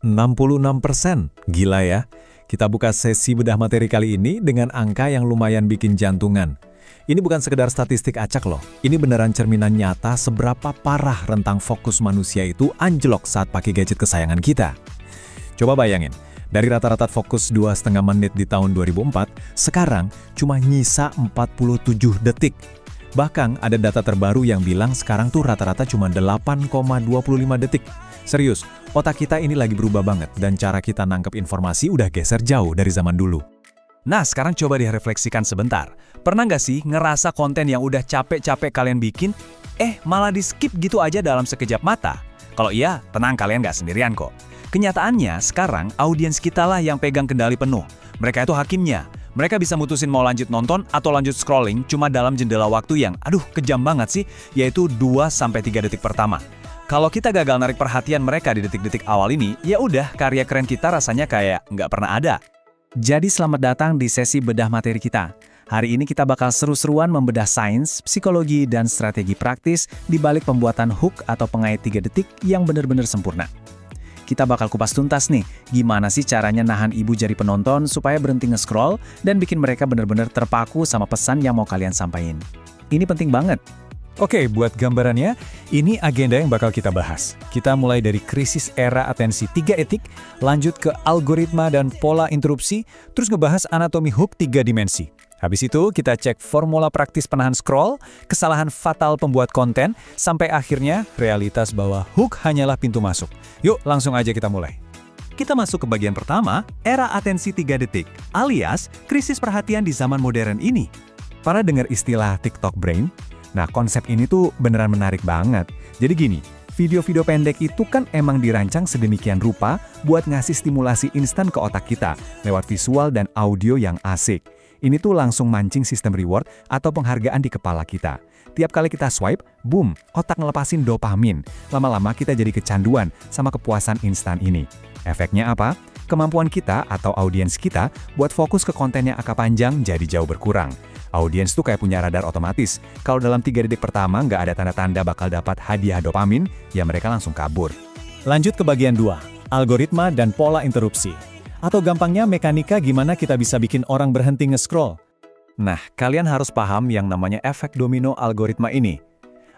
66%. Gila ya. Kita buka sesi bedah materi kali ini dengan angka yang lumayan bikin jantungan. Ini bukan sekedar statistik acak loh. Ini beneran cerminan nyata seberapa parah rentang fokus manusia itu anjlok saat pakai gadget kesayangan kita. Coba bayangin, dari rata-rata fokus 2,5 menit di tahun 2004, sekarang cuma nyisa 47 detik. Bahkan ada data terbaru yang bilang sekarang tuh rata-rata cuma 8,25 detik. Serius, otak kita ini lagi berubah banget dan cara kita nangkep informasi udah geser jauh dari zaman dulu. Nah, sekarang coba direfleksikan sebentar. Pernah nggak sih ngerasa konten yang udah capek-capek kalian bikin, malah di-skip gitu aja dalam sekejap mata? Kalau iya, tenang, kalian nggak sendirian kok. Kenyataannya, sekarang audiens kita lah yang pegang kendali penuh. Mereka itu hakimnya. Mereka bisa mutusin mau lanjut nonton atau lanjut scrolling cuma dalam jendela waktu yang, kejam banget sih, yaitu 2-3 detik pertama. Kalau kita gagal narik perhatian mereka di detik-detik awal ini, ya udah, karya keren kita rasanya kayak nggak pernah ada. Jadi selamat datang di sesi bedah materi kita. Hari ini kita bakal seru-seruan membedah sains, psikologi, dan strategi praktis di balik pembuatan hook atau pengait 3 detik yang benar-benar sempurna. Kita bakal kupas tuntas nih, gimana sih caranya nahan ibu jari penonton supaya berhenti nge-scroll dan bikin mereka benar-benar terpaku sama pesan yang mau kalian sampaikan. Ini penting banget. Oke, buat gambarannya, ini agenda yang bakal kita bahas. Kita mulai dari krisis era atensi 3 etik, lanjut ke algoritma dan pola interupsi, terus ngebahas anatomi hook 3 dimensi. Habis itu, kita cek formula praktis penahan scroll, kesalahan fatal pembuat konten, sampai akhirnya realitas bahwa hook hanyalah pintu masuk. Yuk, langsung aja kita mulai. Kita masuk ke bagian pertama, era atensi 3 detik, alias krisis perhatian di zaman modern ini. Para dengar istilah TikTok Brain? Nah, konsep ini tuh beneran menarik banget. Jadi gini, video-video pendek itu kan emang dirancang sedemikian rupa buat ngasih stimulasi instan ke otak kita lewat visual dan audio yang asik. Ini tuh langsung mancing sistem reward atau penghargaan di kepala kita. Tiap kali kita swipe, boom, otak ngelepasin dopamin. Lama-lama kita jadi kecanduan sama kepuasan instan ini. Efeknya apa? Kemampuan kita atau audiens kita buat fokus ke konten yang angka panjang jadi jauh berkurang. Audiens tuh kayak punya radar otomatis. Kalau dalam 3 detik pertama nggak ada tanda-tanda bakal dapat hadiah dopamin, ya mereka langsung kabur. Lanjut ke bagian 2, algoritma dan pola interupsi. Atau gampangnya mekanika gimana kita bisa bikin orang berhenti nge-scroll. Nah, kalian harus paham yang namanya efek domino algoritma ini.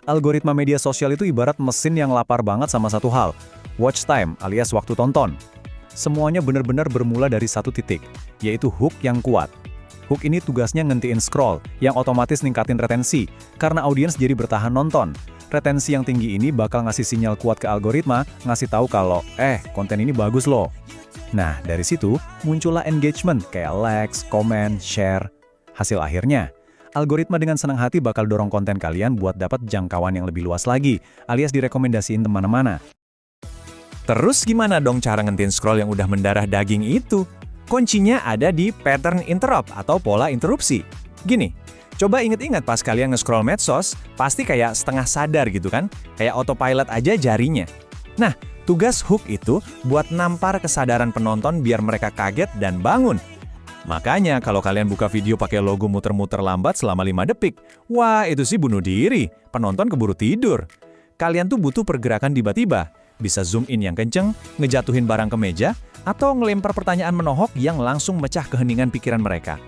Algoritma media sosial itu ibarat mesin yang lapar banget sama satu hal, watch time alias waktu tonton. Semuanya benar-benar bermula dari satu titik, yaitu hook yang kuat. Hook ini tugasnya ngentiin scroll, yang otomatis ningkatin retensi, karena audiens jadi bertahan nonton. Retensi yang tinggi ini bakal ngasih sinyal kuat ke algoritma, ngasih tahu kalau, konten ini bagus loh. Nah, dari situ, muncullah engagement kayak likes, comment, share. Hasil akhirnya, algoritma dengan senang hati bakal dorong konten kalian buat dapat jangkauan yang lebih luas lagi, alias direkomendasiin kemana-mana. Terus gimana dong cara ngentiin scroll yang udah mendarah daging itu? Kuncinya ada di pattern interrupt atau pola interupsi. Gini, coba inget-inget pas kalian nge-scroll medsos, pasti kayak setengah sadar gitu kan? Kayak autopilot aja jarinya. Nah, tugas hook itu buat nampar kesadaran penonton biar mereka kaget dan bangun. Makanya kalau kalian buka video pakai logo muter-muter lambat selama 5 detik, wah itu sih bunuh diri, penonton keburu tidur. Kalian tuh butuh pergerakan tiba-tiba. Bisa zoom in yang kenceng, ngejatuhin barang ke meja, atau ngelempar pertanyaan menohok yang langsung mecah keheningan pikiran mereka.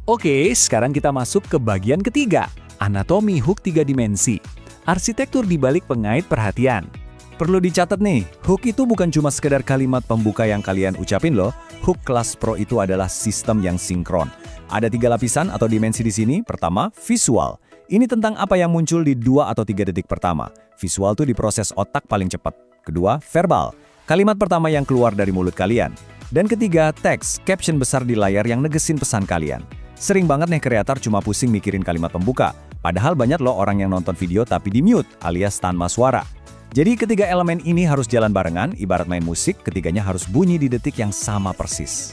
Oke, sekarang kita masuk ke bagian ketiga, anatomi hook 3 dimensi. Arsitektur dibalik pengait perhatian. Perlu dicatat nih, hook itu bukan cuma sekedar kalimat pembuka yang kalian ucapin loh. Hook kelas pro itu adalah sistem yang sinkron. Ada 3 lapisan atau dimensi di sini. Pertama, visual. Ini tentang apa yang muncul di 2 atau 3 detik pertama. Visual tuh diproses otak paling cepat. Kedua, verbal. Kalimat pertama yang keluar dari mulut kalian. Dan ketiga, teks, caption besar di layar yang negesin pesan kalian. Sering banget nih kreator cuma pusing mikirin kalimat pembuka. Padahal banyak loh orang yang nonton video tapi di-mute alias tanpa suara. Jadi ketiga elemen ini harus jalan barengan, ibarat main musik, ketiganya harus bunyi di detik yang sama persis.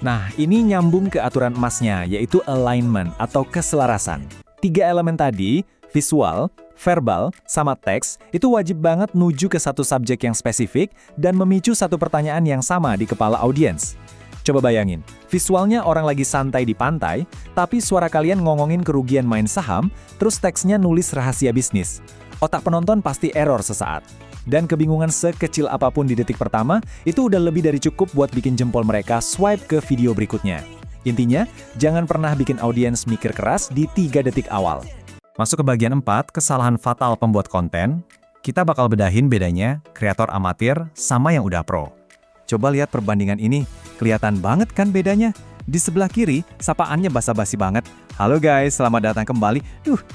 Nah, ini nyambung ke aturan emasnya, yaitu alignment atau keselarasan. 3 elemen tadi, visual, verbal, sama teks, itu wajib banget nuju ke satu subjek yang spesifik dan memicu satu pertanyaan yang sama di kepala audiens. Coba bayangin, visualnya orang lagi santai di pantai, tapi suara kalian ngomongin kerugian main saham, terus teksnya nulis rahasia bisnis. Otak penonton pasti error sesaat. Dan kebingungan sekecil apapun di detik pertama, itu udah lebih dari cukup buat bikin jempol mereka swipe ke video berikutnya. Intinya, jangan pernah bikin audiens mikir keras di 3 detik awal. Masuk ke bagian 4, kesalahan fatal pembuat konten. Kita bakal bedahin bedanya kreator amatir sama yang udah pro. Coba lihat perbandingan ini, kelihatan banget kan bedanya? Di sebelah kiri, sapaannya basa-basi banget. Halo guys, selamat datang kembali.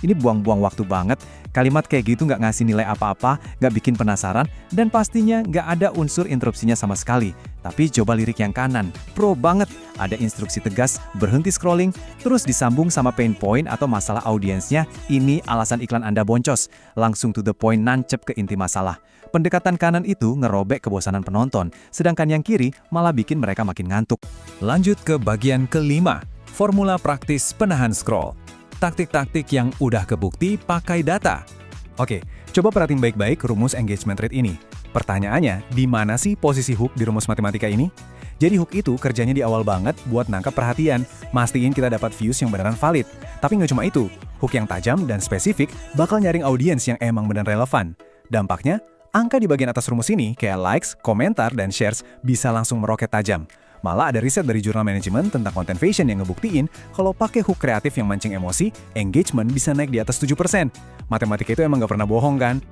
Ini buang-buang waktu banget. Kalimat kayak gitu nggak ngasih nilai apa-apa, nggak bikin penasaran, dan pastinya nggak ada unsur interupsinya sama sekali. Tapi coba lirik yang kanan, pro banget. Ada instruksi tegas, berhenti scrolling, terus disambung sama pain point atau masalah audiensnya. Ini alasan iklan Anda boncos. Langsung to the point, nancep ke inti masalah. Pendekatan kanan itu ngerobek kebosanan penonton, sedangkan yang kiri malah bikin mereka makin ngantuk. Lanjut ke bagian kelima, formula praktis penahan scroll. Taktik-taktik yang udah kebukti pakai data. Oke, coba perhatiin baik-baik rumus engagement rate ini. Pertanyaannya, di mana sih posisi hook di rumus matematika ini? Jadi hook itu kerjanya di awal banget buat nangkap perhatian, mastiin kita dapat views yang beneran valid. Tapi nggak cuma itu, hook yang tajam dan spesifik bakal nyaring audiens yang emang bener relevan. Dampaknya, angka di bagian atas rumus ini, kayak likes, komentar, dan shares, bisa langsung meroket tajam. Malah ada riset dari jurnal manajemen tentang content fashion yang ngebuktiin kalau pakai hook kreatif yang mancing emosi, engagement bisa naik di atas 7%. Matematika itu emang nggak pernah bohong kan?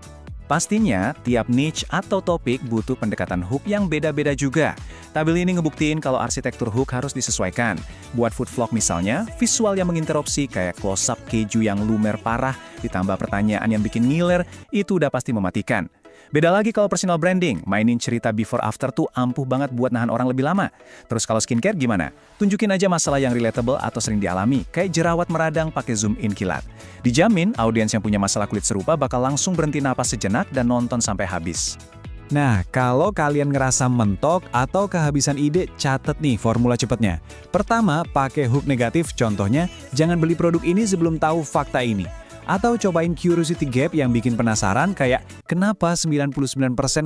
Pastinya, tiap niche atau topik butuh pendekatan hook yang beda-beda juga. Tabel ini ngebuktiin kalau arsitektur hook harus disesuaikan. Buat food vlog misalnya, visual yang menginterupsi kayak close-up keju yang lumer parah, ditambah pertanyaan yang bikin ngiler, itu udah pasti mematikan. Beda lagi kalau personal branding, mainin cerita before after tuh ampuh banget buat nahan orang lebih lama. Terus kalau skincare gimana? Tunjukin aja masalah yang relatable atau sering dialami, kayak jerawat meradang pakai zoom in kilat. Dijamin, audiens yang punya masalah kulit serupa bakal langsung berhenti napas sejenak dan nonton sampai habis. Nah, kalau kalian ngerasa mentok atau kehabisan ide, catet nih formula cepatnya. Pertama, pakai hook negatif, contohnya, jangan beli produk ini sebelum tahu fakta ini. Atau cobain curiosity gap yang bikin penasaran kayak kenapa 99%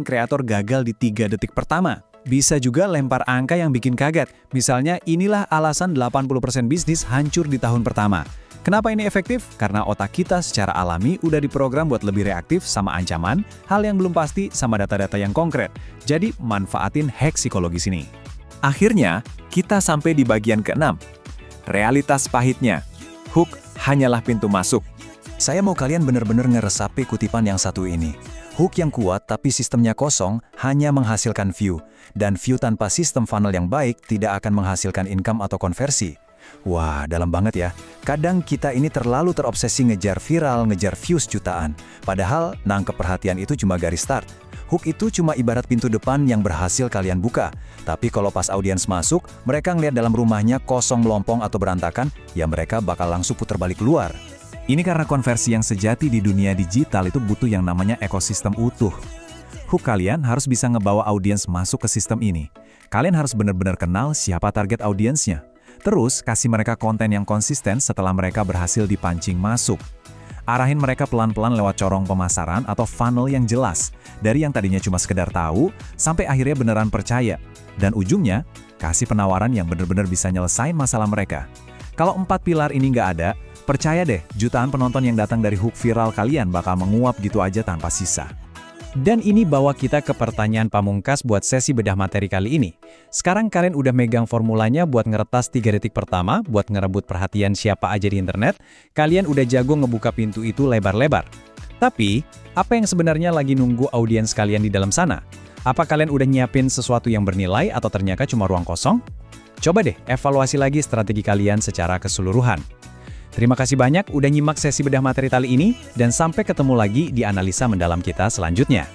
kreator gagal di 3 detik pertama. Bisa juga lempar angka yang bikin kaget. Misalnya inilah alasan 80% bisnis hancur di tahun pertama. Kenapa ini efektif? Karena otak kita secara alami udah diprogram buat lebih reaktif sama ancaman, hal yang belum pasti sama data-data yang konkret. Jadi manfaatin hack psikologis ini. Akhirnya, kita sampai di bagian ke-6. Realitas pahitnya. Hook hanyalah pintu masuk. Saya mau kalian benar-benar ngeresapi kutipan yang satu ini. Hook yang kuat tapi sistemnya kosong hanya menghasilkan view. Dan view tanpa sistem funnel yang baik tidak akan menghasilkan income atau konversi. Wah, dalam banget ya. Kadang kita ini terlalu terobsesi ngejar viral, ngejar views jutaan. Padahal nangkep perhatian itu cuma garis start. Hook itu cuma ibarat pintu depan yang berhasil kalian buka. Tapi kalau pas audiens masuk, mereka ngeliat dalam rumahnya kosong melompong atau berantakan, ya mereka bakal langsung putar balik keluar. Ini karena konversi yang sejati di dunia digital itu butuh yang namanya ekosistem utuh. Hook kalian harus bisa ngebawa audiens masuk ke sistem ini. Kalian harus benar-benar kenal siapa target audiensnya. Terus, kasih mereka konten yang konsisten setelah mereka berhasil dipancing masuk. Arahin mereka pelan-pelan lewat corong pemasaran atau funnel yang jelas. Dari yang tadinya cuma sekedar tahu, sampai akhirnya beneran percaya. Dan ujungnya, kasih penawaran yang benar-benar bisa nyelesain masalah mereka. Kalau 4 pilar ini nggak ada, percaya deh, jutaan penonton yang datang dari hook viral kalian bakal menguap gitu aja tanpa sisa. Dan ini bawa kita ke pertanyaan pamungkas buat sesi bedah materi kali ini. Sekarang kalian udah megang formulanya buat ngeretas 3 detik pertama, buat ngerebut perhatian siapa aja di internet, kalian udah jago ngebuka pintu itu lebar-lebar. Tapi, apa yang sebenarnya lagi nunggu audiens kalian di dalam sana? Apa kalian udah nyiapin sesuatu yang bernilai atau ternyata cuma ruang kosong? Coba deh evaluasi lagi strategi kalian secara keseluruhan. Terima kasih banyak udah nyimak sesi bedah materi kali ini, dan sampai ketemu lagi di analisa mendalam kita selanjutnya.